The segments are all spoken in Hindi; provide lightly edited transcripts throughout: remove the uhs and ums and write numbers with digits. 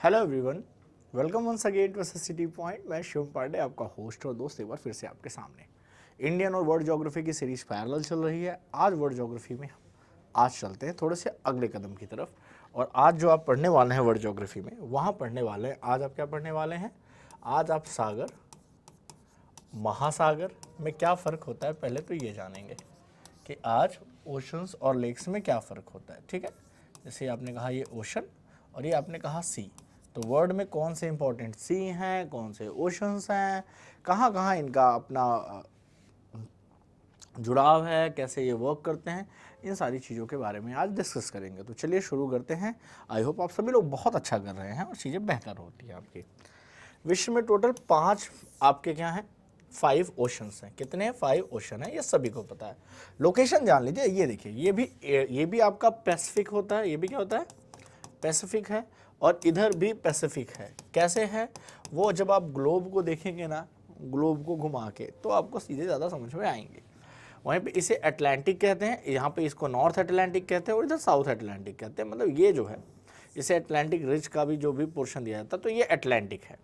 Hello everyone, welcome once again to City Point. मैं शिवम पांडे, आपका होस्ट और दोस्त, एक बार फिर से आपके सामने। इंडियन और वर्ल्ड ज्योग्राफी की सीरीज पैरेलल चल रही है। आज वर्ल्ड ज्योग्राफी में आज चलते हैं थोड़े से अगले कदम की तरफ। और आज जो आप पढ़ने वाले हैं वर्ल्ड ज्योग्राफी में, वहाँ पढ़ने वाले हैं, आज आप क्या पढ़ने वाले हैं? आज आप सागर, महासागर में क्या फ़र्क होता है पहले तो ये जानेंगे कि आज ओशंस और लेक्स में क्या फ़र्क होता है। ठीक है, जैसे आपने कहा ये ओशन और ये आपने कहा सी, तो वर्ल्ड में कौन से इंपॉर्टेंट सी हैं, कौन से ओशंस हैं, कहाँ कहाँ इनका अपना जुड़ाव है, कैसे ये वर्क करते हैं, इन सारी चीज़ों के बारे में आज डिस्कस करेंगे। तो चलिए शुरू करते हैं। आई होप आप सभी लोग बहुत अच्छा कर रहे हैं और चीज़ें बेहतर होती है आपकी। विश्व में टोटल 5 आपके क्या हैं? 5 ओशंस हैं। कितने हैं? 5 ओशन है, ये सभी को पता है। लोकेशन जान लीजिए, ये देखिए, ये भी आपका पैसिफिक होता है। ये भी क्या होता है? पैसिफिक है। और इधर भी पैसिफिक है। कैसे है वो? जब आप ग्लोब को देखेंगे ना, ग्लोब को घुमा के, तो आपको सीधे ज़्यादा समझ में आएंगे। वहीं पे इसे अटलांटिक कहते हैं, यहाँ पे इसको नॉर्थ अटलांटिक कहते हैं और इधर साउथ अटलांटिक कहते हैं। मतलब ये जो है, इसे अटलांटिक रिज का भी जो भी पोर्शन दिया जाता है, तो ये अटलांटिक है।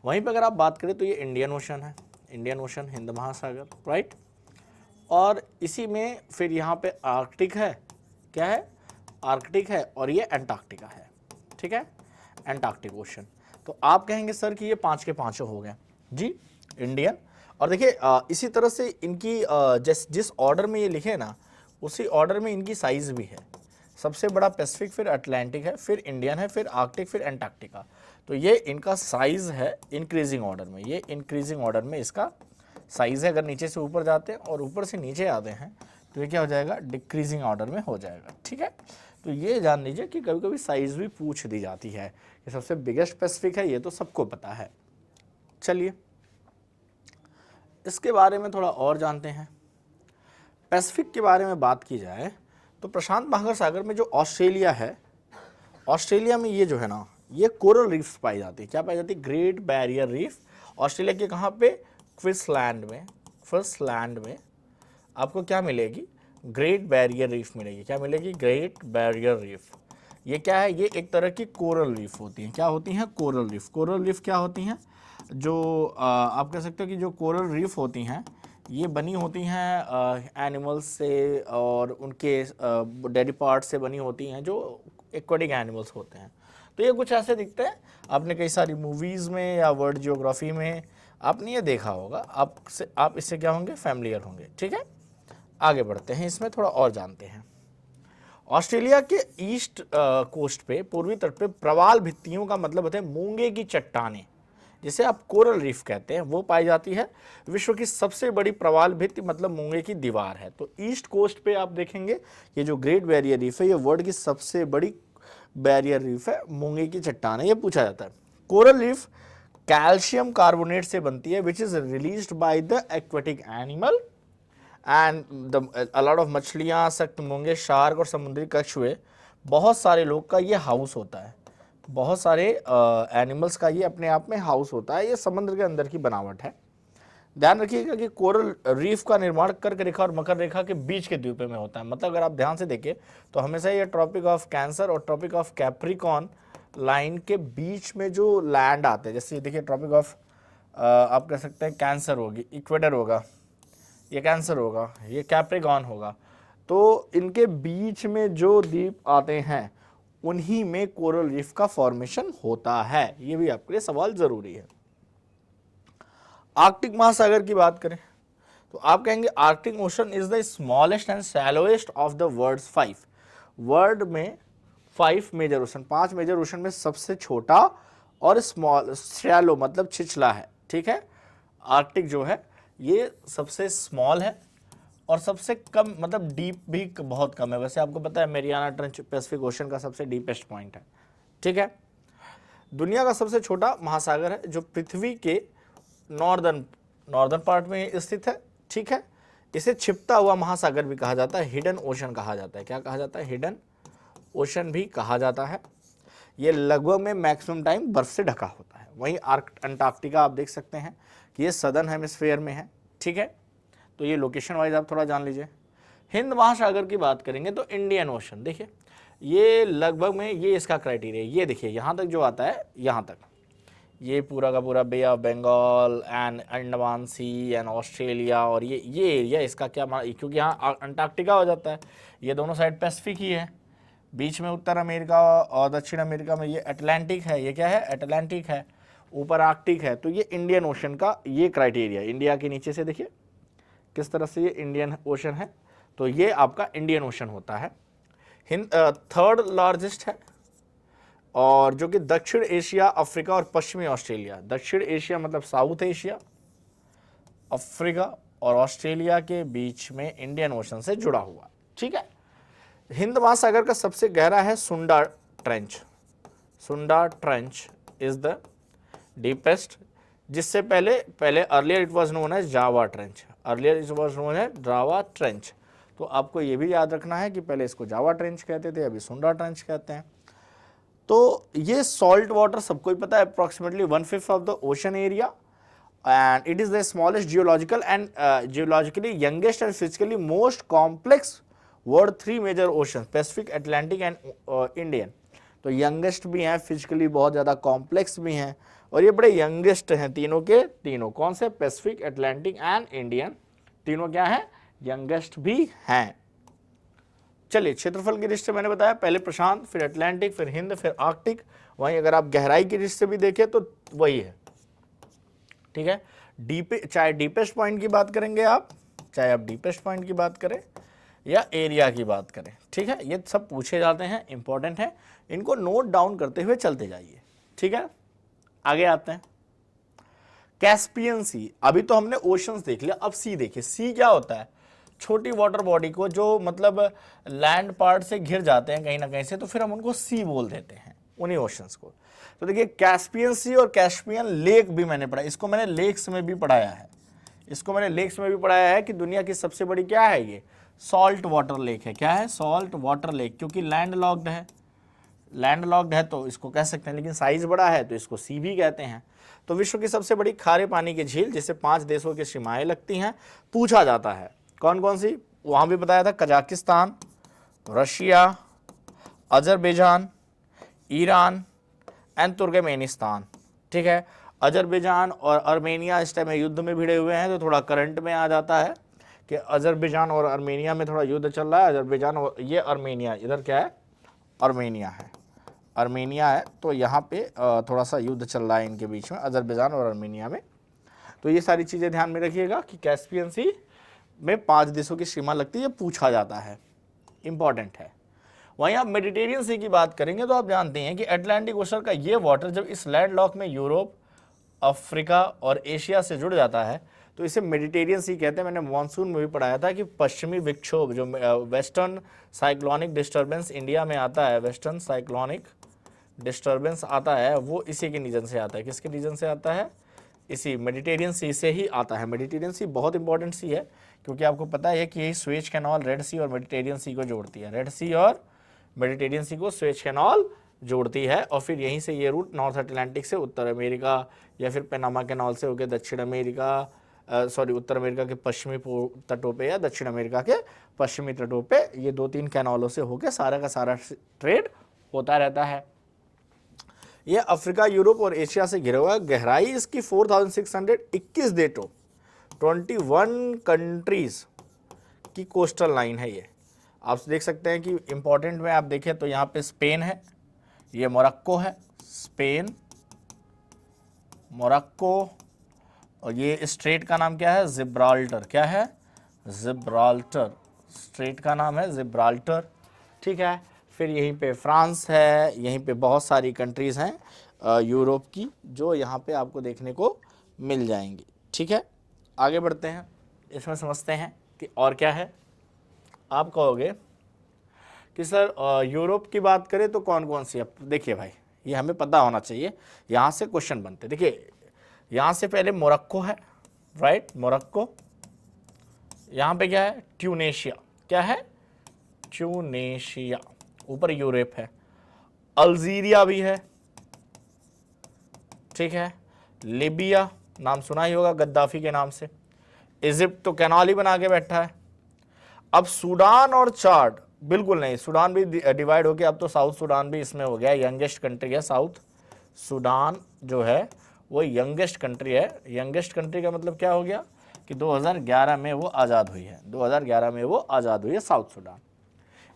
वहीं पर अगर आप बात करें तो ये इंडियन ओशन है, इंडियन ओशन, हिंद महासागर, राइट। और इसी में फिर यहाँ पे आर्कटिक है, क्या है? आर्कटिक है। और ये एंटार्क्टिका है, ठीक है, एंटार्क्टिक ओशन। तो आप कहेंगे सर कि ये 5 के 5 हो गए जी, इंडियन। और देखिए इसी तरह से इनकी जिस ऑर्डर में ये लिखे ना, उसी ऑर्डर में इनकी साइज भी है। सबसे बड़ा पैसिफिक, फिर अटलांटिक है, फिर इंडियन है, फिर आर्कटिक, फिर एंटार्क्टिका। तो ये इनका साइज है इंक्रीजिंग ऑर्डर में, ये इंक्रीजिंग ऑर्डर में इसका साइज है। अगर नीचे से ऊपर जाते हैं और ऊपर से नीचे आते हैं तो ये क्या हो जाएगा? डिक्रीजिंग ऑर्डर में हो जाएगा, ठीक है। तो ये जान लीजिए कि कभी कभी साइज भी पूछ दी जाती है कि सबसे बिगेस्ट पैसिफिक है, ये तो सबको पता है। चलिए इसके बारे में थोड़ा और जानते हैं। पैसिफिक के बारे में बात की जाए तो प्रशांत महासागर में जो ऑस्ट्रेलिया है, ऑस्ट्रेलिया में ये जो है ना, ये कोरल रीफ्स पाई जाती है। क्या पाई जाती है? Great barrier reef. ऑस्ट्रेलिया के कहाँ पे? क्वींसलैंड में। क्वींसलैंड में आपको क्या मिलेगी? ग्रेट बैरियर रीफ मिलेगी। क्या मिलेगी? Great barrier reef. ये क्या है? ये एक तरह की कोरल रीफ होती हैं। क्या होती हैं? Coral reef. कोरल रीफ क्या होती हैं? जो आप कह सकते हो कि जो कोरल रीफ होती हैं, ये बनी होती हैं एनिमल्स से और उनके डेडी पार्ट से बनी होती हैं, जो एक्वाटिक एनिमल्स होते हैं। तो ये कुछ ऐसे दिखते हैं। आपने कई सारी मूवीज़ में या वर्ल्ड जियोग्राफी में आपने ये देखा होगा। आप इससे क्या होंगे? फैमिलियर होंगे, ठीक है। आगे बढ़ते हैं, इसमें थोड़ा और जानते हैं। ऑस्ट्रेलिया के ईस्ट कोस्ट पे, पूर्वी तट पे प्रवाल भित्तियों का मतलब होता है मूंगे की चट्टानें, जिसे आप कोरल रीफ कहते हैं, वो पाई जाती है। विश्व की सबसे बड़ी प्रवाल भित्ति मतलब मूंगे की दीवार है। तो ईस्ट कोस्ट पे आप देखेंगे ये जो ग्रेट बैरियर रीफ है, ये वर्ल्ड की सबसे बड़ी बैरियर रीफ है, मूंगे की चट्टान है, ये पूछा जाता है। कोरल रीफ कैल्शियम कार्बोनेट से बनती है, which is released by the aquatic animal and a lot of मछलियाँ, सख्त मूंगे, शार्क और समुद्री कछुए, बहुत सारे लोग का ये हाउस होता है। बहुत सारे एनिमल्स का ये अपने आप में हाउस होता है। ये समुद्र के अंदर की बनावट है। ध्यान रखिएगा कि कोरल रीफ का निर्माण कर्क रेखा और मकर रेखा के बीच के द्वीपों में होता है। मतलब अगर आप ध्यान से देखें तो हमेशा ये ट्रॉपिक ऑफ कैंसर और ट्रॉपिक ऑफ कैप्रिकॉन लाइन के बीच में जो लैंड आते हैं, जैसे देखिए ट्रॉपिक ऑफ आप कह सकते हैं कैंसर होगी, इक्वेटर होगा, ये कैंसर होगा, ये कैप्रिकॉन होगा। तो इनके बीच में जो द्वीप आते हैं उन्हीं में कोरल रीफ का फॉर्मेशन होता है। ये भी आपके लिए सवाल जरूरी है। आर्कटिक महासागर की बात करें तो आप कहेंगे Arctic Ocean is the smallest and shallowest of the world's 5। World में 5 मेजर ओशन, 5 मेजर ओशन में सबसे छोटा और स्मॉल, शैलो मतलब छिछला है, ठीक है। आर्कटिक जो है ये सबसे स्मॉल है और सबसे कम, मतलब डीप भी बहुत कम है। वैसे आपको पता है मेरियाना ट्रेंच पैसिफिक ओशन का सबसे डीपेस्ट पॉइंट है, ठीक है। दुनिया का सबसे छोटा महासागर है जो पृथ्वी के नॉर्दर्न पार्ट में स्थित है, ठीक है। इसे छिपता हुआ महासागर भी कहा जाता है, हिडन ओशन कहा जाता है। क्या कहा जाता है? हिडन ओशन भी कहा जाता है। ये लगभग में मैक्सिमम टाइम बर्फ से ढका होता है। वहीं अंटार्कटिका आप देख सकते हैं कि ये सदर्न हेमिस्फीयर में है, ठीक है। तो ये लोकेशन वाइज आप थोड़ा जान लीजिए। हिंद महासागर की बात करेंगे तो इंडियन ओशन, देखिए ये लगभग में ये इसका क्राइटेरिया, ये देखिए यहाँ तक जो आता है, यहाँ तक ये पूरा का पूरा bay of Bengal and Andaman sea and Australia, और ये एरिया इसका क्या क्योंकि यहाँ अंटार्कटिका हो जाता है, ये दोनों साइड पैसिफिक ही है, बीच में उत्तर अमेरिका और दक्षिण अमेरिका में ये अटलांटिक है, ये क्या है अटलांटिक है, ऊपर आर्कटिक है, तो ये इंडियन ओशन का ये क्राइटेरिया। इंडिया के नीचे से देखिए किस तरह से ये इंडियन ओशन है, तो ये आपका इंडियन ओशन होता है। थर्ड लार्जेस्ट है, और जो कि दक्षिण एशिया, अफ्रीका और पश्चिमी ऑस्ट्रेलिया, दक्षिण एशिया मतलब साउथ एशिया, अफ्रीका और ऑस्ट्रेलिया के बीच में इंडियन ओशन से जुड़ा हुआ। ठीक है, हिंद महासागर का सबसे गहरा है सुंडा ट्रेंच। सुंडा ट्रेंच इज द डीपेस्ट, जिससे पहले earlier it was known as Java trench, earlier it was known as Java trench. तो आपको ये भी याद रखना है कि पहले इसको जावा ट्रेंच कहते थे, अभी सुंडा ट्रेंच कहते हैं। तो ये सॉल्ट वाटर सबको ही पता है, approximately 1/5 of the ocean area, and it is the smallest geological and geologically youngest and physically most complex world 3 major ocean, Pacific, Atlantic and Indian. तो यंगेस्ट भी हैं, फिजिकली बहुत ज़्यादा कॉम्प्लेक्स भी हैं, और ये बड़े यंगेस्ट हैं तीनों के तीनों। कौन से? पैसिफिक, अटलांटिक एंड इंडियन, तीनों क्या हैं? यंगेस्ट भी हैं। चलिए, क्षेत्रफल की दृष्टि से मैंने बताया, पहले प्रशांत, फिर अटलांटिक, फिर हिंद, फिर आर्कटिक। वहीं अगर आप गहराई की दृष्टि से भी देखें तो वही है। ठीक है, चाहे डीपेस्ट पॉइंट की बात करेंगे आप, चाहे आप डीपेस्ट पॉइंट की बात करें या एरिया की बात करें, ठीक है, ये सब पूछे जाते हैं, इंपॉर्टेंट है, इनको नोट डाउन करते हुए चलते जाइए। ठीक है, आगे आते हैं। कैस्पियन सी, अभी तो हमने ओशंस देख लिया, अब सी देखिए। सी क्या होता है? छोटी वाटर बॉडी को जो मतलब लैंड पार्ट से घिर जाते हैं कहीं ना कहीं से, तो फिर हम उनको सी बोल देते हैं, उन्हीं ओशंस को। तो देखिए, कैस्पियन सी और कैस्पियन लेक भी मैंने पढ़ा, इसको मैंने लेक्स में भी पढ़ाया है, इसको मैंने लेक्स में भी पढ़ाया है कि दुनिया की सबसे बड़ी क्या है? ये सॉल्ट वाटर लेक है। क्या है? सॉल्ट वाटर लेक, क्योंकि लैंड लॉक्ड है, लैंड लॉक्ड है तो इसको कह सकते हैं, लेकिन साइज बड़ा है तो इसको सी भी कहते हैं। तो विश्व की सबसे बड़ी खारे पानी की झील, जिससे 5 देशों की सीमाएं लगती हैं, पूछा जाता है कौन कौन सी? वहां भी बताया था, Kazakhstan, Russia, Azerbaijan, Iran and Turkmenistan. ठीक है, अजरबैजान और आर्मेनिया इस टाइम युद्ध में भिड़े हुए हैं, तो थोड़ा करंट में आ जाता है कि अजरबैजान और आर्मेनिया में थोड़ा युद्ध चल रहा है। अजरबैजान और ये आर्मेनिया, इधर क्या है? आर्मेनिया है, आर्मेनिया है, तो यहाँ पे थोड़ा सा युद्ध चल रहा है इनके बीच में, अजरबैजान और आर्मेनिया में। तो ये सारी चीज़ें ध्यान में रखिएगा कि कैस्पियन सी में 5 देशों की सीमा लगती है, पूछा जाता है, इंपॉर्टेंट है। वहीं आप मेडिटेरियन सी की बात करेंगे तो आप जानते हैं कि अटलांटिक ओशन का ये वाटर जब इस लैंड लॉक में यूरोप, अफ्रीका और एशिया से जुड़ जाता है तो इसे मेडिटेरियन सी कहते हैं। मैंने मानसून में भी पढ़ाया था कि पश्चिमी विक्षोभ, जो वेस्टर्न साइक्लोनिक डिस्टर्बेंस इंडिया में आता है, वेस्टर्न साइक्लोनिक डिस्टर्बेंस आता है, वो इसी के रीजन से आता है। किसके रीजन से आता है? इसी मेडिटेरियन सी से ही आता है। मेडिटेरियन सी बहुत इंपॉर्टेंट सी है, क्योंकि आपको पता है कि यही स्वेज कैनाल रेड सी और मेडिटेरियन सी को जोड़ती है, रेड सी और मेडिटेरियन सी को स्वेज कैनाल जोड़ती है, और फिर यहीं से ये रूट नॉर्थ अटलांटिक से उत्तर अमेरिका या फिर पनामा कैनाल से होकर दक्षिण अमेरिका, उत्तर अमेरिका के पश्चिमी तटों पे या दक्षिण अमेरिका के पश्चिमी तटों पे, ये 2-3 कैनालों से होकर सारा का सारा ट्रेड होता रहता है। ये अफ्रीका, यूरोप और एशिया से घिरा हुआ है। गहराई इसकी 4621 डेटो 21 कंट्रीज की कोस्टल लाइन है। ये आप देख सकते हैं कि इंपॉर्टेंट में आप देखें तो यहाँ पे स्पेन है, ये मोरक्को है, स्पेन, मोरक्को, और ये स्ट्रेट का नाम क्या है? जिब्राल्टर। क्या है? जिब्राल्टर, स्ट्रेट का नाम है जिब्राल्टर। ठीक है, फिर यहीं पे फ्रांस है, यहीं पे बहुत सारी कंट्रीज़ हैं यूरोप की, जो यहाँ पे आपको देखने को मिल जाएंगी। ठीक है, आगे बढ़ते हैं, इसमें समझते हैं कि और क्या है। आप कहोगे कि सर यूरोप की बात करें तो कौन कौन सी? अब देखिए भाई, ये हमें पता होना चाहिए, यहाँ से क्वेश्चन बनते। देखिए, यहाँ से पहले मोरक्को है, राइट, मोरक्को। यहाँ पे क्या है? ट्यूनेशिया। क्या है? ट्यूनेशिया। ऊपर यूरोप है। अल्जीरिया भी है, ठीक है। लीबिया, नाम सुना ही होगा गद्दाफी के नाम से। इजिप्ट तो कैनाल ही बना के बैठा है। अब सूडान और चाड, बिल्कुल नहीं, सूडान भी डिवाइड हो गया, अब तो साउथ सूडान भी इसमें हो गया, यंगेस्ट कंट्री है साउथ सूडान जो है वो यंगेस्ट कंट्री है। यंगेस्ट कंट्री का मतलब क्या हो गया कि 2011 में वो आज़ाद हुई है, 2011 में वो आज़ाद हुई है साउथ सूडान।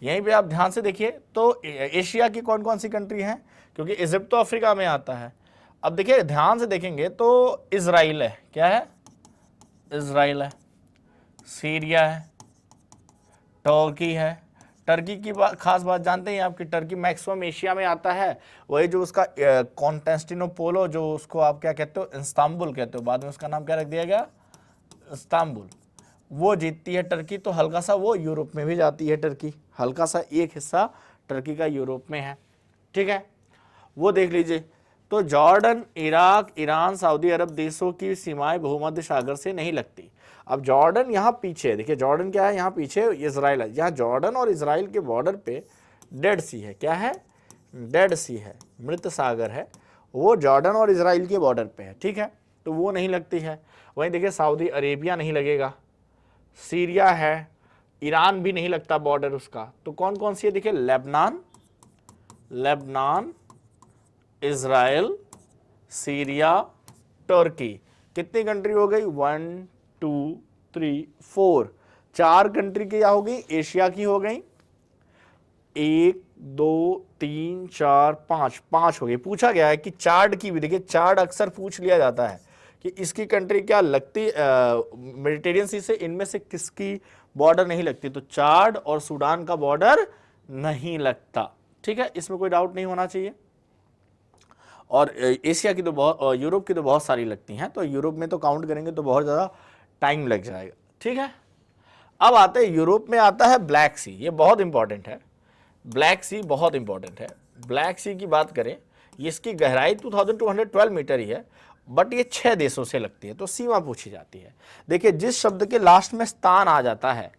यहीं पे आप ध्यान से देखिए तो एशिया की कौन कौन सी कंट्री हैं, क्योंकि इजिप्ट तो अफ्रीका में आता है। अब देखिए ध्यान से देखेंगे तो इजराइल है, क्या है, इजराइल है, सीरिया है, टर्की है। टर्की की खास बात जानते हैं आपकी, टर्की मैक्सिमम एशिया में आता है। वही जो उसका कॉन्स्टेंटिनोपोलो, जो उसको आप क्या कहते हो, इस्तांबुल कहते हो, बाद में उसका नाम क्या रख दिया गया, इस्तांबुल, वो जीतती है टर्की। तो हल्का सा वो यूरोप में भी जाती है टर्की, हल्का सा एक हिस्सा टर्की का यूरोप में है, ठीक है, वो देख लीजिए। तो जॉर्डन, इराक, ईरान, सऊदी अरब देशों की सीमाएं भूमध्य सागर से नहीं लगती। अब जॉर्डन यहाँ पीछे, देखिए जॉर्डन क्या है, यहाँ पीछे इजराइल है। यहाँ जॉर्डन और इजराइल के बॉर्डर पे डेड सी है, क्या है, डेड सी है, मृत सागर है, वो जॉर्डन और इजराइल के बॉर्डर पे है, ठीक है, तो वो नहीं लगती है। वहीं देखिए सऊदी अरेबिया नहीं लगेगा, सीरिया है, ईरान भी नहीं लगता बॉर्डर उसका। तो कौन कौन सी है, देखिए लेबनान, लेबनान, इजराइल, सीरिया, तुर्की। कितनी कंट्री हो गई, 1 2 3 4, 4 कंट्री की क्या हो गई, एशिया की हो गई, 1 2 3 4 5, 5 हो गई। पूछा गया है कि चार्ड की भी, देखिए चार्ड अक्सर पूछ लिया जाता है कि इसकी कंट्री क्या लगती, मेडिटेरियन सी से इनमें से किसकी बॉर्डर नहीं लगती, तो चार्ड और सूडान का बॉर्डर नहीं लगता, ठीक है, इसमें कोई डाउट नहीं होना चाहिए। और एशिया की तो बहुत, यूरोप की तो बहुत सारी लगती हैं, तो यूरोप में तो काउंट करेंगे तो बहुत ज़्यादा टाइम लग जाएगा, ठीक है। अब आते हैं यूरोप में, आता है ब्लैक सी, ये बहुत इंपॉर्टेंट है, ब्लैक सी बहुत इंपॉर्टेंट है। ब्लैक सी की बात करें, इसकी गहराई 2212 मीटर ही है, बट ये 6 देशों से लगती है, तो सीमा पूछी जाती है। देखिए जिस शब्द के लास्ट में स्थान आ जाता है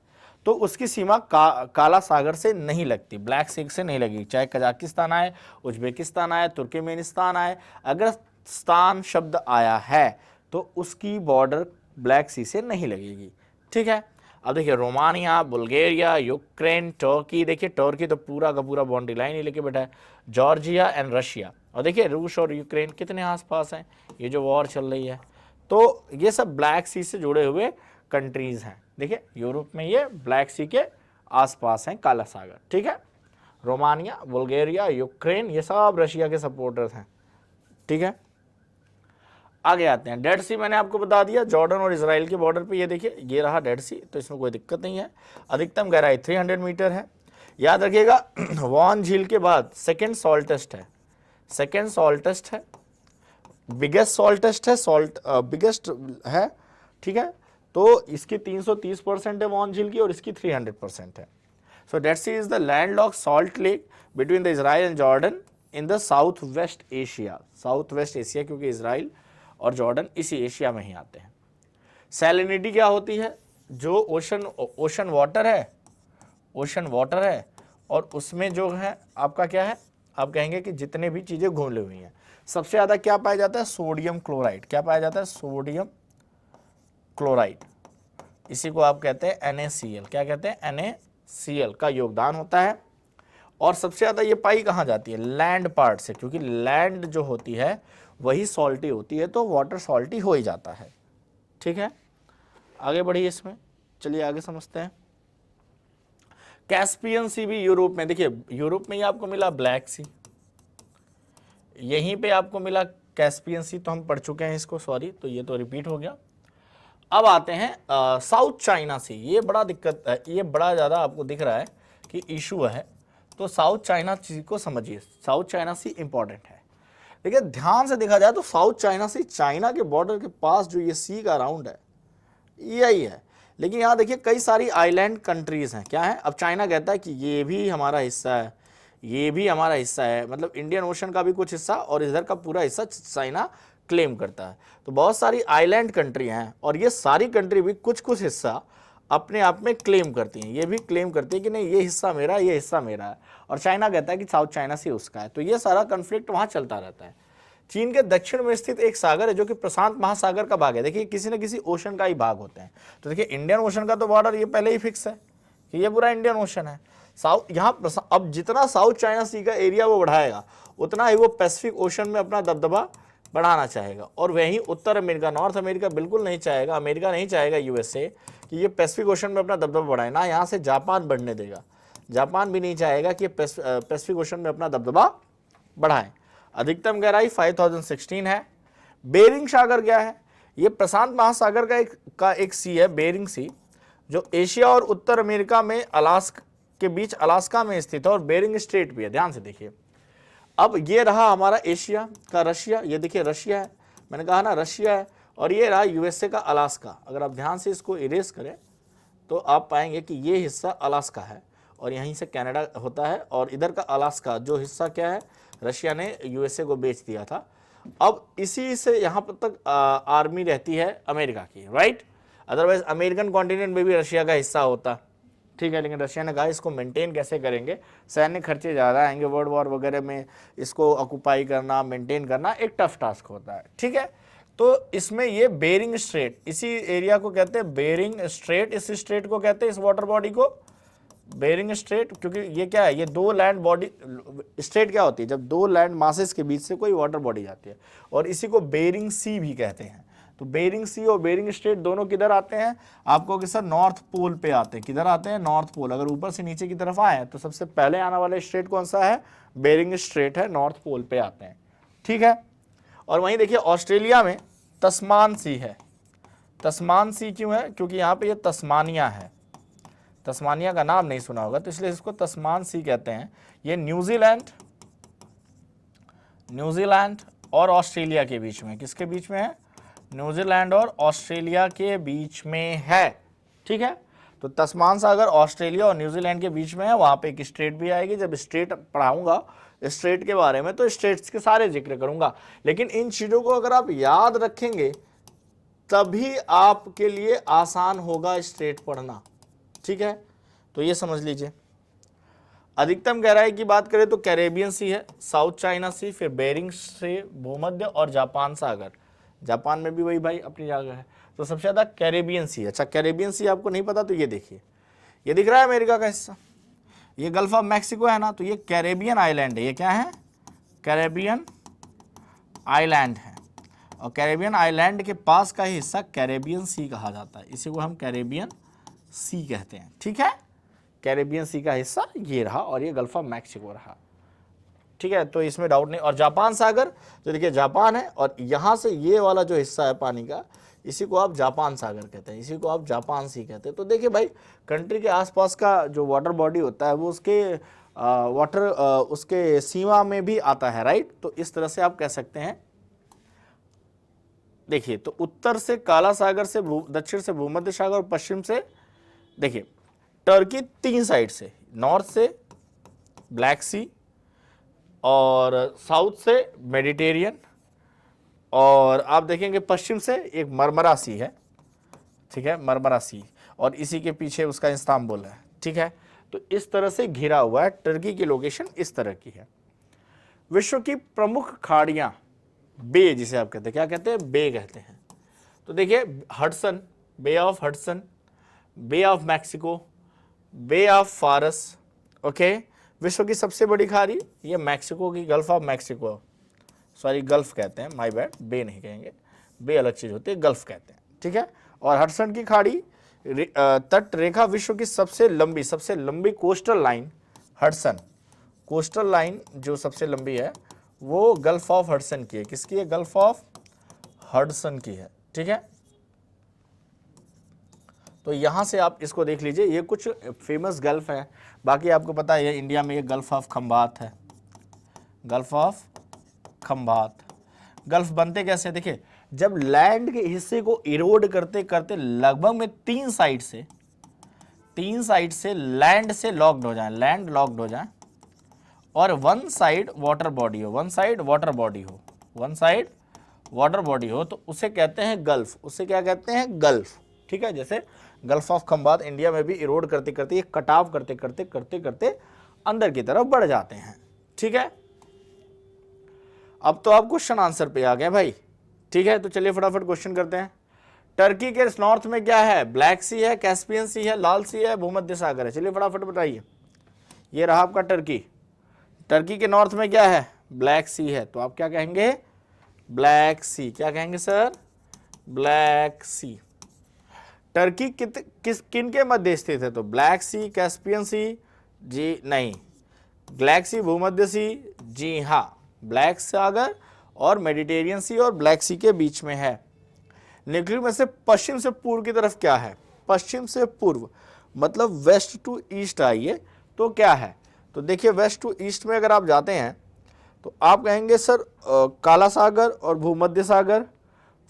तो उसकी सीमा काला सागर से नहीं लगती, ब्लैक सी से नहीं लगेगी, चाहे कजाकिस्तान आए, उज्बेकिस्तान आए, तुर्कमेनिस्तान आए, अगर स्थान शब्द आया है तो उसकी बॉर्डर ब्लैक सी से नहीं लगेगी, ठीक है। अब देखिए रोमानिया, बुल्गारिया, यूक्रेन, टर्की, देखिए टर्की तो पूरा का पूरा बाउंड्री लाइन ही लेके बैठा है, जॉर्जिया एंड रशिया। और देखिए रूस और यूक्रेन कितने आसपास हैं, ये जो वॉर चल रही है, तो ये सब ब्लैक सी से जुड़े हुए कंट्रीज हैं। देखिए यूरोप में ये ब्लैक सी के आसपास हैं, काला सागर, ठीक है। रोमानिया, बुल्गारिया, यूक्रेन, ये सब रशिया के सपोर्टर्स हैं, ठीक है। आगे आते हैं, डेड सी मैंने आपको बता दिया, जॉर्डन और इजराइल के बॉर्डर पे ये देखिए, ये रहा डेड सी, तो इसमें कोई दिक्कत नहीं है। अधिकतम गहराई 300 मीटर है। याद रखिएगा वॉन झील के बाद सेकेंड सॉल्टेस्ट है, सेकेंड सॉल्टेस्ट है, बिगेस्ट सॉल्टेस्ट है, बिगेस्ट है, ठीक है। तो इसकी 330% है वॉन झील की, और इसकी 300% है। So Dead Sea is the landlocked salt lake between the Israel and Jordan in the south west Asia, south west Asia, क्योंकि इजराइल और जॉर्डन इसी एशिया में ही आते हैं। सैलिनिटी क्या होती है, जो ओशन वाटर है, ओशन वाटर है, और उसमें जो है आपका क्या है, आप कहेंगे कि जितने भी चीज़ें घुली हुई हैं, सबसे ज़्यादा क्या पाया जाता है, सोडियम क्लोराइड। क्या पाया जाता है, सोडियम क्लोराइड, इसी को आप कहते हैं NaCl। क्या कहते हैं, NaCl का योगदान होता है। और सबसे ज़्यादा ये पाई कहाँ जाती है, लैंड पार्ट से, क्योंकि लैंड जो होती है वही सॉल्टी होती है, तो वाटर सॉल्टी हो ही जाता है, ठीक है। आगे बढ़िए इसमें, चलिए आगे समझते हैं। कैस्पियन सी भी यूरोप में, देखिए यूरोप में ही आपको मिला ब्लैक सी, यहीं पे आपको मिला कैस्पियन सी, तो हम पढ़ चुके हैं इसको, सॉरी, तो ये तो रिपीट हो गया। अब आते हैं साउथ चाइना सी, ये बड़ा दिक्कत है, ये बड़ा ज़्यादा आपको दिख रहा है कि इशू है, तो साउथ चाइना सी को समझिए, साउथ चाइना सी इंपॉर्टेंट है। देखिए ध्यान से देखा जाए तो साउथ चाइना सी, चाइना के बॉर्डर के पास जो ये सी का राउंड है यही है, लेकिन यहाँ देखिए कई सारी आइलैंड कंट्रीज हैं, क्या है, अब चाइना कहता है कि ये भी हमारा हिस्सा है, ये भी हमारा हिस्सा है, मतलब इंडियन ओशन का भी कुछ हिस्सा और इधर का पूरा हिस्सा चाइना क्लेम करता है। तो बहुत सारी आइलैंड कंट्री हैं, और ये सारी कंट्री भी कुछ कुछ हिस्सा अपने आप में क्लेम करती हैं, ये भी क्लेम करती है कि नहीं ये हिस्सा मेरा है, ये हिस्सा मेरा है, और चाइना कहता है कि साउथ चाइना सी उसका है। तो ये सारा कन्फ्लिक्ट वहाँ चलता रहता है। चीन के दक्षिण में स्थित एक सागर है जो कि प्रशांत महासागर का भाग है, देखिए किसी न किसी ओशन का ही भाग होते हैं। तो देखिए इंडियन ओशन का तो बॉर्डर ये पहले ही फिक्स है कि ये पूरा इंडियन ओशन है। साउथ यहाँ अब जितना साउथ चाइना सी का एरिया वो बढ़ाएगा उतना ही वो पैसिफिक ओशन में अपना दबदबा बढ़ाना चाहेगा। और वहीं उत्तर अमेरिका, नॉर्थ अमेरिका बिल्कुल नहीं चाहेगा, अमेरिका नहीं चाहेगा यूएसए कि ये पैसिफिक ओशन में अपना दबदबा बढ़ाए, ना यहाँ से जापान बढ़ने देगा, जापान भी नहीं चाहेगा कि पैसिफिक ओशन में अपना दबदबा बढ़ाए। अधिकतम गहराई 5016 है। बेरिंग सागर क्या है? ये प्रशांत महासागर का एक सी है, बेरिंग सी, जो एशिया और उत्तर अमेरिका में अलास्का के बीच अलास्का में स्थित है और बेरिंग स्ट्रेट भी है। ध्यान से देखिए, अब ये रहा हमारा एशिया का रशिया, ये देखिए रशिया है, मैंने कहा ना रशिया है, और ये रहा यूएसए का अलास्का। अगर आप ध्यान से इसको इरेज करें तो आप पाएंगे कि ये हिस्सा अलास्का है और यहीं से कनाडा होता है, और इधर का अलास्का जो हिस्सा क्या है, रशिया ने यूएसए को बेच दिया था। अब इसी से यहाँ पर तक आर्मी रहती है अमेरिका की, राइट। अदरवाइज अमेरिकन कॉन्टिनेंट में भी रशिया का हिस्सा होता, ठीक है, लेकिन रशिया ने कहा इसको मेंटेन कैसे करेंगे, सैन्य खर्चे ज़्यादा आएंगे, वर्ल्ड वॉर वगैरह में इसको ऑक्यूपाई करना, मेंटेन करना एक टफ टास्क होता है, ठीक है। तो इसमें ये बेरिंग स्ट्रेट, इसी एरिया को कहते हैं बेरिंग स्ट्रेट, इस स्ट्रेट को कहते हैं, इस वाटर बॉडी को बेरिंग स्ट्रेट, क्योंकि ये क्या है, ये दो लैंड बॉडी, स्ट्रेट क्या होती है, जब दो लैंड मासेस के बीच से कोई वाटर बॉडी जाती है, और इसी को बेरिंग सी भी कहते हैं। तो बेरिंग सी और बेरिंग स्ट्रेट दोनों किधर आते हैं, आपको कि सर नॉर्थ पोल पे आते हैं। किधर आते हैं? North Pole. अगर ऊपर से नीचे की तरफ आए तो सबसे पहले आने वाला स्ट्रेट कौन सा है? बेरिंग स्ट्रेट है, नॉर्थ पोल पे आते हैं, ठीक है। और वहीं देखिए ऑस्ट्रेलिया में तस्मान सी है। तस्मान सी क्यों है? क्योंकि यहाँ पे ये तस्मानिया है, तस्मानिया का नाम नहीं सुना होगा तो इसलिए इसको तस्मान सी कहते हैं। ये न्यूजीलैंड और ऑस्ट्रेलिया के बीच में, किसके बीच में है? न्यूजीलैंड और ऑस्ट्रेलिया के बीच में है, ठीक है। तो तस्मान सागर ऑस्ट्रेलिया और न्यूजीलैंड के बीच में है, वहां पे एक स्टेट भी आएगी। जब स्टेट पढ़ाऊंगा स्टेट के बारे में तो स्टेट्स के सारे जिक्र करूंगा, लेकिन इन चीजों को अगर आप याद रखेंगे तभी आपके लिए आसान होगा स्टेट पढ़ना, ठीक है। तो ये समझ लीजिए। अधिकतम गहराई की बात करें तो कैरेबियन सी है, साउथ चाइना सी, फिर बेरिंग से, भूमध्य और जापान सागर। जापान में भी वही भाई अपनी जगह है, तो सबसे ज़्यादा कैरेबियन सी। अच्छा, कैरेबियन सी आपको नहीं पता तो ये देखिए, ये दिख रहा है अमेरिका का हिस्सा, ये गल्फ ऑफ मैक्सिको है ना, तो ये कैरेबियन आइलैंड है। ये क्या है? कैरेबियन आइलैंड है, और कैरेबियन आइलैंड के पास का ही हिस्सा कैरेबियन सी कहा जाता है, इसी को हम कैरेबियन सी कहते हैं, ठीक है। कैरेबियन सी का हिस्सा ये रहा और ये गल्फ ऑफ मैक्सिको रहा, ठीक है। तो इसमें डाउट नहीं। और जापान सागर जो देखिए जापान है, और यहाँ से ये वाला जो हिस्सा है पानी का, इसी को आप जापान सागर कहते हैं, इसी को आप जापान सी कहते हैं। तो देखिए भाई, कंट्री के आसपास का जो वाटर बॉडी होता है वो उसके उसके सीमा में भी आता है, राइट। तो इस तरह से आप कह सकते हैं। देखिए, तो उत्तर से काला सागर से, दक्षिण से भूमध्य सागर और पश्चिम से देखिए टर्की, 3 साइड से, नॉर्थ से ब्लैक सी और साउथ से मेडिटेरियन, और आप देखेंगे पश्चिम से एक मरमरा सी है, ठीक है, मरमरा सी, और इसी के पीछे उसका इस्तांबुल है, ठीक है। तो इस तरह से घिरा हुआ है, टर्की की लोकेशन इस तरह की है। विश्व की प्रमुख खाड़ियां, बे जिसे आप कहते हैं, क्या कहते हैं? बे कहते हैं। तो देखिए Hudson, bay of Hudson, bay of Mexico, bay of फारस, ओके। विश्व की सबसे बड़ी खाड़ी ये मैक्सिको की, gulf of Mexico, sorry gulf कहते हैं, माय बैड, बे नहीं कहेंगे, बे अलग चीज होती है, गल्फ कहते हैं, ठीक है। और हडसन की खाड़ी तट रेखा, विश्व की सबसे लंबी coastal line, Hudson coastal line जो सबसे लंबी है वो गल्फ ऑफ हडसन की है। किसकी है? गल्फ ऑफ हडसन की है, ठीक है। तो यहां से आप इसको देख लीजिए, ये कुछ फेमस गल्फ है। बाकी आपको पता है इंडिया में ये गल्फ ऑफ खंबात है, गल्फ ऑफ खंबात। गल्फ बनते कैसे? देखिए, जब लैंड के हिस्से को इरोड करते करते लगभग में 3 साइड से लैंड से लॉक्ड हो जाए, लैंड लॉक्ड हो जाए, और वन साइड वाटर बॉडी हो, वन साइड वाटर बॉडी हो, तो उसे कहते हैं गल्फ। उसे क्या कहते हैं? गल्फ, ठीक है। जैसे गल्फ ऑफ खंबात इंडिया में भी इरोड करते करते, ये कटाव करते करते अंदर की तरफ बढ़ जाते हैं, ठीक है। अब तो आप क्वेश्चन आंसर पे आ गए भाई, ठीक है। तो चलिए फटाफट क्वेश्चन करते हैं। टर्की के नॉर्थ में क्या है? ब्लैक सी है, कैस्पियन सी है, लाल सी है, भूमध्य सागर है। चलिए फटाफट बताइए। ये रहा आपका टर्की। टर्की के नॉर्थ में क्या है? ब्लैक सी है, तो आप क्या कहेंगे? ब्लैक सी। क्या कहेंगे सर? ब्लैक सी। टर्की किन के मध्य स्थित है? तो ब्लैक सी, कैस्पियन सी, जी नहीं, ब्लैक सी, भूमध्य सी, जी हाँ, ब्लैक सागर और मेडिटेरियन सी और ब्लैक सी के बीच में है। निकली में से पश्चिम से पूर्व की तरफ क्या है? पश्चिम से पूर्व मतलब वेस्ट टू ईस्ट आइए तो क्या है? तो देखिए वेस्ट टू ईस्ट में अगर आप जाते हैं तो आप कहेंगे सर काला सागर और भूमध्य सागर,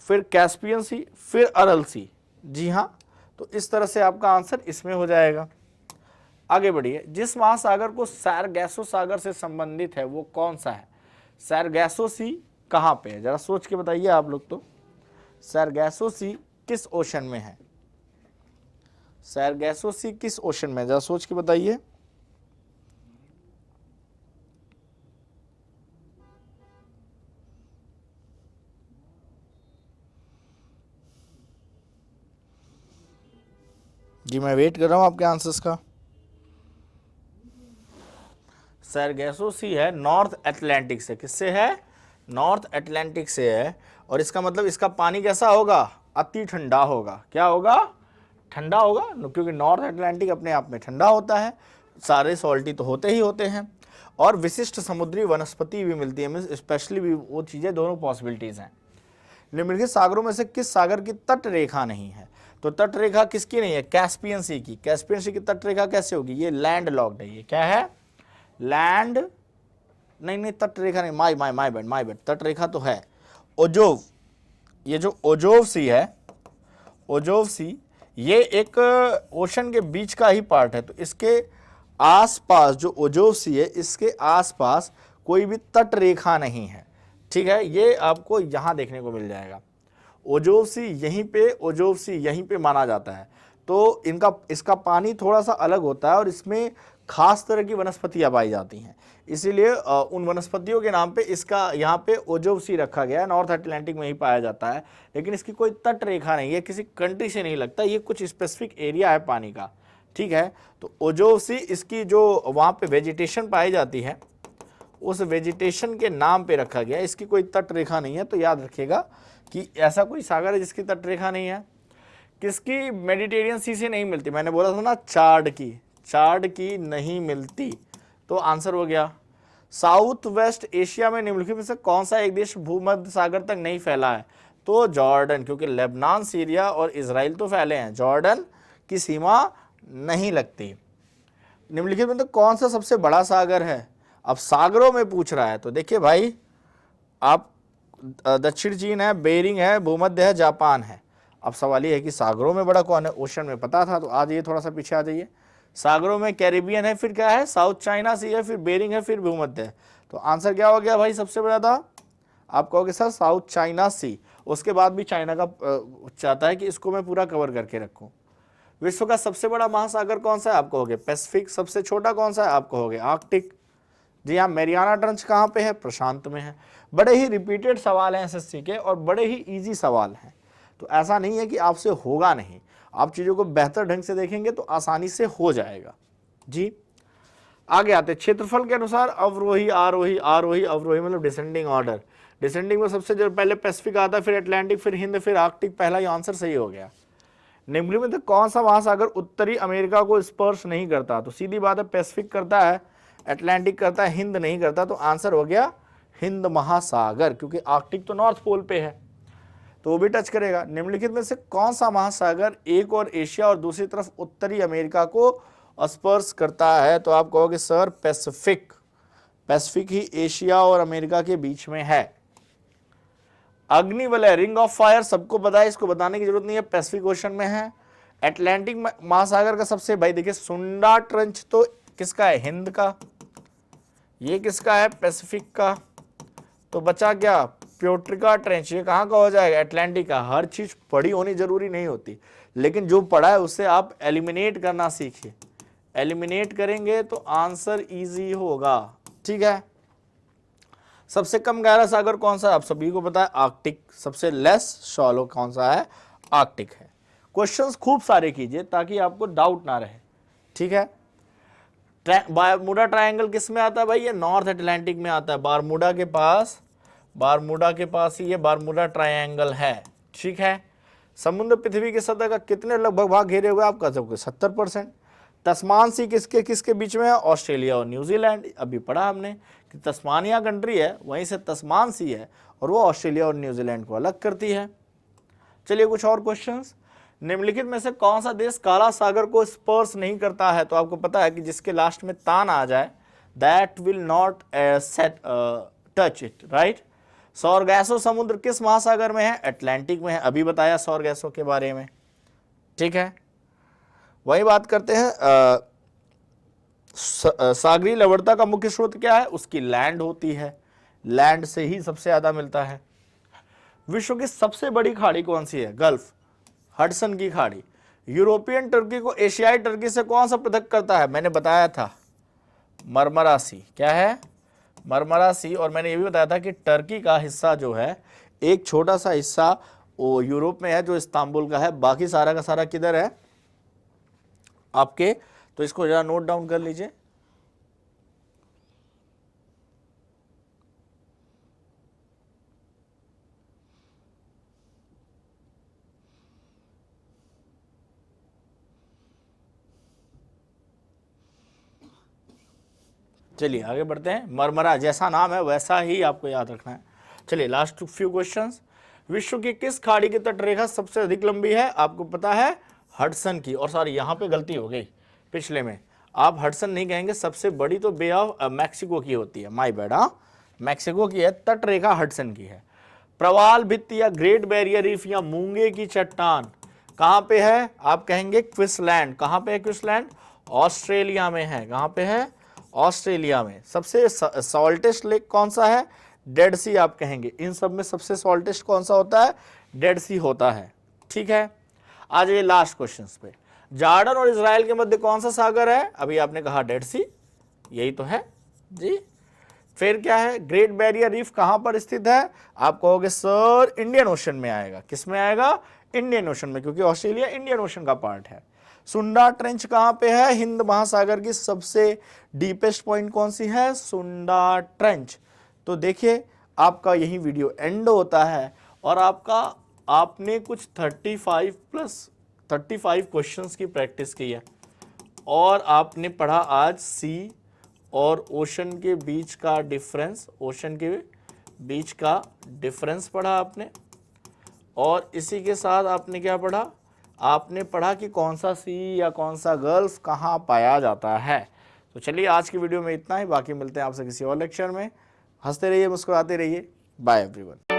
फिर कैस्पियन सी, फिर अरल सी। जी हाँ, तो इस तरह से आपका आंसर इसमें हो जाएगा। आगे बढ़िए। जिस महासागर को सारगैसो सागर से संबंधित है वो कौन सा है? सारगैसो सी कहाँ पे है? जरा सोच के बताइए आप लोग। तो सारगैसो सी किस ओशन में है? सारगैसो सी किस ओशन में? जरा सोच के बताइए। जी मैं वेट कर रहा हूं आपके आंसर्स का। सारगैसो सी है नॉर्थ अटलांटिक से। किससे है? नॉर्थ अटलांटिक से है। और इसका मतलब इसका पानी कैसा होगा? अति ठंडा होगा। क्या होगा? ठंडा होगा, क्योंकि नॉर्थ अटलांटिक अपने आप में ठंडा होता है, सारे सॉल्टी तो होते ही होते हैं, और विशिष्ट समुद्री वनस्पति भी मिलती है, स्पेशली भी वो चीज़ें, दोनों पॉसिबिलिटीज़ हैं। निम्नलिखित सागरों में से किस सागर की तट रेखा नहीं है? तो तट रेखा किसकी नहीं है? कैस्पियन सी की। कैस्पियन सी की तट रेखा कैसे होगी? ये लैंड लॉक्ड है। ये क्या है? लैंड नहीं, तट रेखा नहीं, माय बेड, तट रेखा तो है। ओजोव, ये जो ओजोव सी है, ओजोव सी, ये एक ओशन के बीच का ही पार्ट है। तो इसके आसपास जो ओजोव सी है, इसके आसपास कोई भी तट रेखा नहीं है। ठीक है, ये आपको यहां देखने को मिल जाएगा। ओजोव सी यहीं पे, ओजोव सी यहीं पे माना जाता है। तो इसका पानी थोड़ा सा अलग होता है और इसमें खास तरह की वनस्पतियां पाई जाती हैं, इसीलिए उन वनस्पतियों के नाम पे इसका यहाँ पे ओजोव सी रखा गया है। नॉर्थ अटलांटिक में ही पाया जाता है, लेकिन इसकी कोई तट रेखा नहीं है, किसी कंट्री से नहीं लगता, ये कुछ स्पेसिफिक एरिया है पानी का। ठीक है, तो ओजोव सी, इसकी जो वहाँ पे वेजिटेशन पाई जाती है, उस वेजिटेशन के नाम पे रखा गया। इसकी कोई तट रेखा नहीं है, तो याद रखिएगा कि ऐसा कोई सागर है जिसकी तट रेखा नहीं है। किसकी मेडिटेरियन सी से नहीं मिलती? मैंने बोला था ना, चार्ड की नहीं मिलती, तो आंसर हो गया। साउथ वेस्ट एशिया में निम्नलिखित में से कौन सा एक देश भूमध्य सागर तक नहीं फैला है? तो जॉर्डन, क्योंकि लेबनान, सीरिया और इजराइल तो फैले हैं, जॉर्डन की सीमा नहीं लगती। निम्नलिखित में तो कौन सा सबसे बड़ा सागर है? अब सागरों में पूछ रहा है, तो देखिए भाई, आप दक्षिण चीन है, बेरिंग है, भूमध्य है, जापान है। अब सवाल ये है कि सागरों में बड़ा कौन है? ओशन में पता था, तो आ जाइए थोड़ा सा पीछे आ जाइए। सागरों में कैरिबियन है, फिर क्या है? साउथ चाइना सी है, फिर बेरिंग है, फिर भूमध्य है। तो आंसर क्या हो गया भाई? सबसे बड़ा था, आप कहोगे सर साउथ चाइना सी। उसके बाद भी चाइना का चाहता है कि इसको मैं पूरा कवर करके रखूं। विश्व का सबसे बड़ा महासागर कौन सा है? आप कहोगे पैसिफिक। सबसे छोटा कौन सा है? आप कहोगे आर्कटिक। जी हाँ, मैरियाना ट्रंच कहाँ पे है? प्रशांत में है। बड़े ही रिपीटेड सवाल हैं एसएससी के, और बड़े ही इजी सवाल हैं, तो ऐसा नहीं है कि आपसे होगा नहीं। आप चीज़ों को बेहतर ढंग से देखेंगे तो आसानी से हो जाएगा। जी आगे आते, क्षेत्रफल के अनुसार अवरोही आरोही, आरोही अवरोही मतलब डिसेंडिंग ऑर्डर। डिसेंडिंग में सबसे जो पहले पैसिफिक आता है, फिर अटलांटिक, फिर हिंद, फिर आर्कटिक। पहला ही आंसर सही हो गया। निम्नलिखित में तो कौन सा महासागर उत्तरी अमेरिका को स्पर्श नहीं करता? तो सीधी बात है, पैसिफिक करता है, अटलांटिक करता है, हिंद नहीं करता, तो आंसर हो गया हिंद महासागर, क्योंकि आर्कटिक तो नॉर्थ पोल पे है, तो वो भी टच करेगा। निम्नलिखित में से कौन सा महासागर एक और एशिया और दूसरी तरफ उत्तरी अमेरिका को स्पर्श करता है? तो आप कहोगे सर पैसिफिक। पैसिफिक ही एशिया और अमेरिका के बीच में है। अग्निवलय, रिंग ऑफ फायर, सबको पता है, इसको बताने की जरूरत नहीं है, पैसिफिक ओशन में है। अटलांटिक महासागर का सबसे, भाई देखिए, सुंडा ट्रंच तो किसका है? हिंद का। ये किसका है? पैसिफिक का। तो बचा क्या? प्योट्रिका ट्रेंच, ये कहाँ का हो जाएगा? अटलांटिक का। हर चीज पढ़ी होनी जरूरी नहीं होती, लेकिन जो पढ़ा है उससे आप एलिमिनेट करना सीखिए। एलिमिनेट करेंगे तो आंसर इजी होगा। ठीक है, सबसे कम गहरा सागर कौन सा है? आप सभी को पता है, आर्कटिक। सबसे लेस शॉलो कौन सा है? आर्कटिक है। क्वेश्चंस खूब सारे कीजिए ताकि आपको डाउट ना रहे। ठीक है, बारमूडा ट्रायंगल किस में आता है भाई? ये नॉर्थ अटलांटिक में आता है। बारमूडा के पास ही ये बारमूडा ट्रायंगल है। ठीक है। समुद्र पृथ्वी की सतह का कितने लगभग भाग घेरे हुए? आप कह सकते 70%। तस्मान सी किसके किसके बीच में है? ऑस्ट्रेलिया और न्यूजीलैंड। अभी पढ़ा हमने कि तस्मानिया कंट्री है, वहीं से तस्मान सी है और वो ऑस्ट्रेलिया और न्यूजीलैंड को अलग करती है। चलिए कुछ और क्वेश्चंस। निम्नलिखित में से कौन सा देश काला सागर को स्पर्श नहीं करता है? तो आपको पता है कि जिसके लास्ट में तान आ जाए, that will not touch it, right. सौर गैसों समुद्र किस महासागर में है? अटलांटिक में है। अभी बताया सौर गैसों के बारे में। ठीक है। वही बात करते हैं, सागरीय लवणता का मुख्य स्रोत क्या है? उसकी लैंड होती है, लैंड से ही सबसे ज्यादा मिलता है। विश्व की सबसे बड़ी खाड़ी कौन सी है? गल्फ, हडसन की खाड़ी। यूरोपियन टर्की को एशियाई टर्की से कौन सा पृथक करता है? मैंने बताया था मरमरा सी। क्या है? मरमरा सी। और मैंने ये भी बताया था कि टर्की का हिस्सा जो है, एक छोटा सा हिस्सा वो यूरोप में है जो इस्तांबुल का है, बाकी सारा का सारा किधर है आपके? तो इसको जरा नोट डाउन कर लीजिए। चलिए आगे बढ़ते हैं। मरमरा जैसा नाम है वैसा ही आपको याद रखना है। चलिए लास्ट फ्यू क्वेश्चंस। विश्व की किस खाड़ी की तटरेखा सबसे अधिक लंबी है? आपको पता है हडसन की। और सॉरी यहाँ पे गलती हो गई, पिछले में आप हडसन नहीं कहेंगे, सबसे बड़ी तो बे ऑफ मैक्सिको की होती है। माई बैड, हाँ मैक्सिको की है, तटरेखा हडसन की है। प्रवाल भित्ति या ग्रेट बैरियर रीफ या मूंगे की चट्टान कहाँ पे है? आप कहेंगे क्विंसलैंड। कहाँ पे है क्विंसलैंड? ऑस्ट्रेलिया में है। कहाँ पे है? ऑस्ट्रेलिया में। सबसे सॉल्टेस्ट लेक कौन सा है? डेड सी आप कहेंगे। इन सब में सबसे सॉल्टेस्ट कौन सा होता है? डेड सी होता है। ठीक है। आज ये लास्ट क्वेश्चंस पे। जॉर्डन और इजराइल के मध्य कौन सा सागर है? अभी आपने कहा डेड सी, यही तो है जी। फिर क्या है? ग्रेट बैरियर रीफ कहां पर स्थित है? आप कहोगे सर इंडियन ओशन में आएगा। किस में आएगा? इंडियन ओशन में, क्योंकि ऑस्ट्रेलिया इंडियन ओशन का पार्ट है। सुंडा ट्रेंच कहां पे है? हिंद महासागर की सबसे डीपेस्ट पॉइंट कौन सी है? सुंडा ट्रेंच। तो देखिए आपका यही वीडियो एंड होता है और आपने कुछ 35 क्वेश्चंस की प्रैक्टिस की है और आपने पढ़ा आज सी और ओशन के बीच का डिफरेंस, ओशन के बीच का डिफरेंस पढ़ा आपने। और इसी के साथ आपने क्या पढ़ा? आपने पढ़ा कि कौन सा सी या कौन सा गल्फ कहाँ पाया जाता है। तो चलिए आज की वीडियो में इतना ही, बाकी मिलते हैं आपसे किसी और लेक्चर में। हंसते रहिए, मुस्कुराते रहिए। Bye everyone.